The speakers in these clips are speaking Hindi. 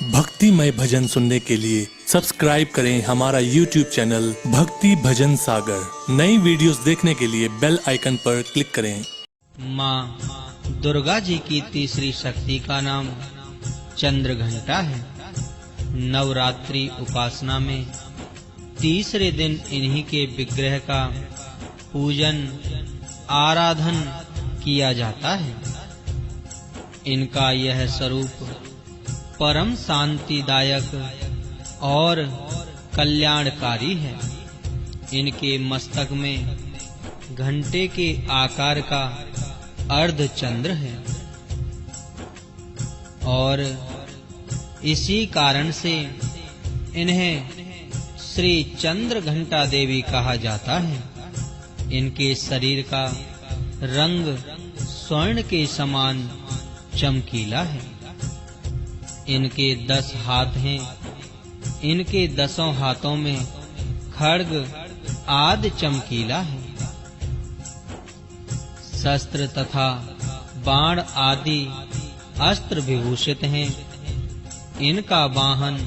भक्तिमय भजन सुनने के लिए सब्सक्राइब करें हमारा YouTube चैनल भक्ति भजन सागर। नई वीडियोस देखने के लिए बेल आइकन पर क्लिक करें। माँ दुर्गा जी की तीसरी शक्ति का नाम चंद्र घंटा है। नवरात्रि उपासना में तीसरे दिन इन्हीं के विग्रह का पूजन आराधन किया जाता है। इनका यह स्वरूप परम शांतिदायक और कल्याणकारी है। इनके मस्तक में घंटे के आकार का अर्धचंद्र है और इसी कारण से इन्हें श्री चंद्र घंटा देवी कहा जाता है। इनके शरीर का रंग स्वर्ण के समान चमकीला है। इनके 10 हाथ हैं। इनके 10 हाथों में खड्ग आदि चमकीला है। शस्त्र तथा बाण आदि अस्त्र विभूषित हैं। इनका वाहन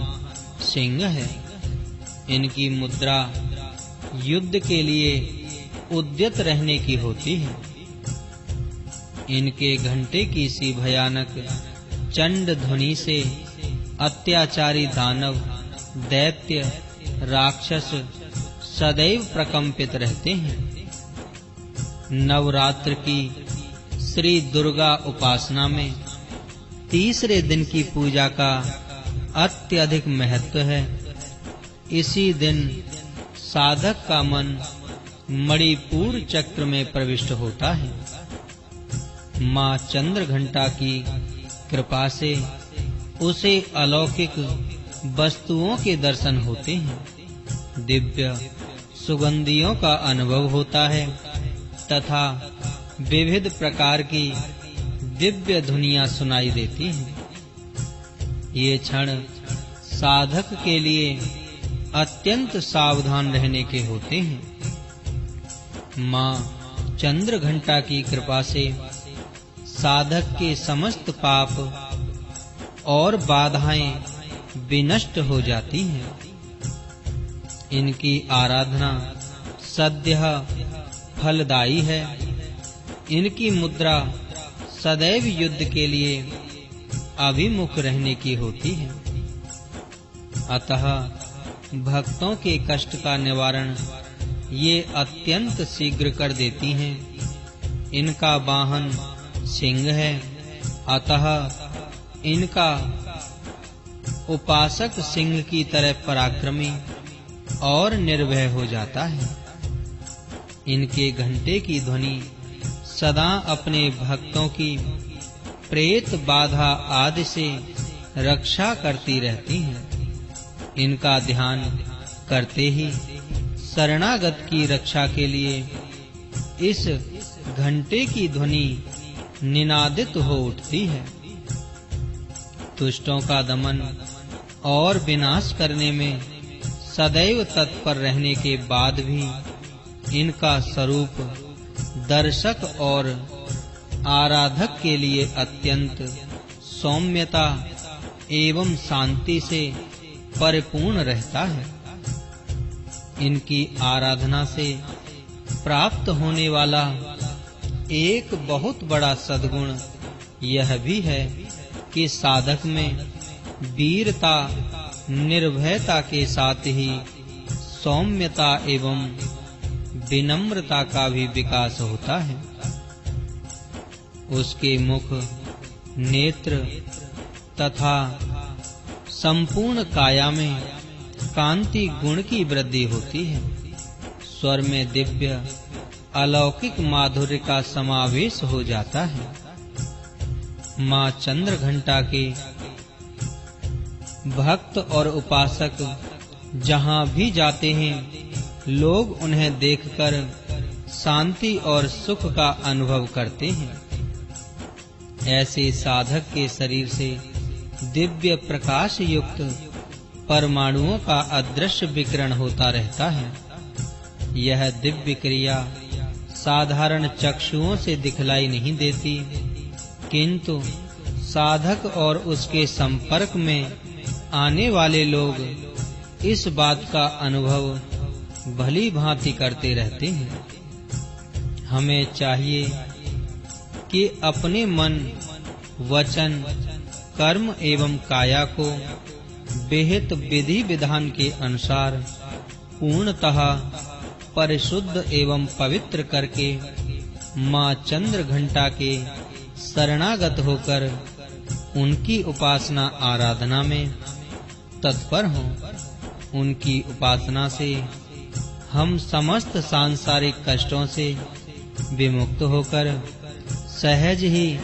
सिंह है। इनकी मुद्रा युद्ध के लिए उद्यत रहने की होती है। इनके घंटे की सी भयानक चंड ध्वनि से अत्याचारी दानव, दैत्य, राक्षस सदैव प्रकंपित रहते हैं। नवरात्र की श्री दुर्गा उपासना में तीसरे दिन की पूजा का अत्यधिक महत्व है। इसी दिन साधक का मन मणिपुर चक्र में प्रविष्ट होता है। माँ चंद्र घंटा की कृपा से उसे अलौकिक वस्तुओं के दर्शन होते हैं। दिव्य सुगंधियों का अनुभव होता है तथा विविध प्रकार की दिव्य ध्वनियां सुनाई देती हैं। ये क्षण साधक के लिए अत्यंत सावधान रहने के होते हैं। माँ चंद्र घंटा की कृपा से साधक के समस्त पाप और बाधाएं विनष्ट हो जाती हैं। इनकी आराधना सद्यः फलदायी है। इनकी मुद्रा सदैव युद्ध के लिए अभिमुख रहने की होती है। अतः भक्तों के कष्ट का निवारण ये अत्यंत शीघ्र कर देती हैं। इनका वाहन सिंह है। अतः इनका उपासक सिंह की तरह पराक्रमी और निर्भय हो जाता है। इनके घंटे की ध्वनि सदा अपने भक्तों की प्रेत बाधा आदि से रक्षा करती रहती है। इनका ध्यान करते ही शरणागत की रक्षा के लिए इस घंटे की ध्वनि निनादित हो उठती है। दुष्टों का दमन और विनाश करने में सदैव तत्पर रहने के बाद भी इनका स्वरूप दर्शक और आराधक के लिए अत्यंत सौम्यता एवं शांति से परिपूर्ण रहता है। इनकी आराधना से प्राप्त होने वाला एक बहुत बड़ा सद्गुण यह भी है कि साधक में वीरता, निर्भयता के साथ ही सौम्यता एवं विनम्रता का भी विकास होता है। उसके मुख, नेत्र तथा संपूर्ण काया में कांति गुण की वृद्धि होती है। स्वर में दिव्य अलौकिक माधुर्य का समावेश हो जाता है। माँ चंद्र घंटा के भक्त और उपासक जहाँ भी जाते हैं, लोग उन्हें देखकर शांति और सुख का अनुभव करते हैं। ऐसे साधक के शरीर से दिव्य प्रकाश युक्त परमाणुओं का अदृश्य विकिरण होता रहता है। यह दिव्य क्रिया साधारण चक्षुओं से दिखलाई नहीं देती, किंतु साधक और उसके संपर्क में आने वाले लोग इस बात का अनुभव भली भांति करते रहते हैं। हमें चाहिए कि अपने मन, वचन, कर्म एवं काया को विहित विधि विधान के अनुसार पूर्णतः परिशुद्ध एवं पवित्र करके माँ चंद्र घंटा के शरणागत होकर उनकी उपासना आराधना में तत्पर हों। उनकी उपासना से हम समस्त सांसारिक कष्टों से विमुक्त होकर सहज ही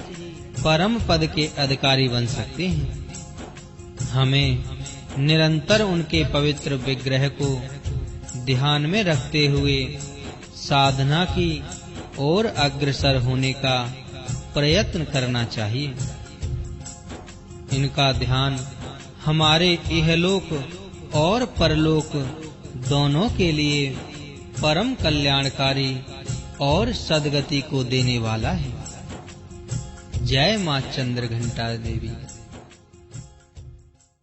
परम पद के अधिकारी बन सकते हैं। हमें निरंतर उनके पवित्र विग्रह को ध्यान में रखते हुए साधना की ओर अग्रसर होने का प्रयत्न करना चाहिए। इनका ध्यान हमारे इहलोक और परलोक दोनों के लिए परम कल्याणकारी और सद्गति को देने वाला है। जय मां चंद्र घंटा देवी।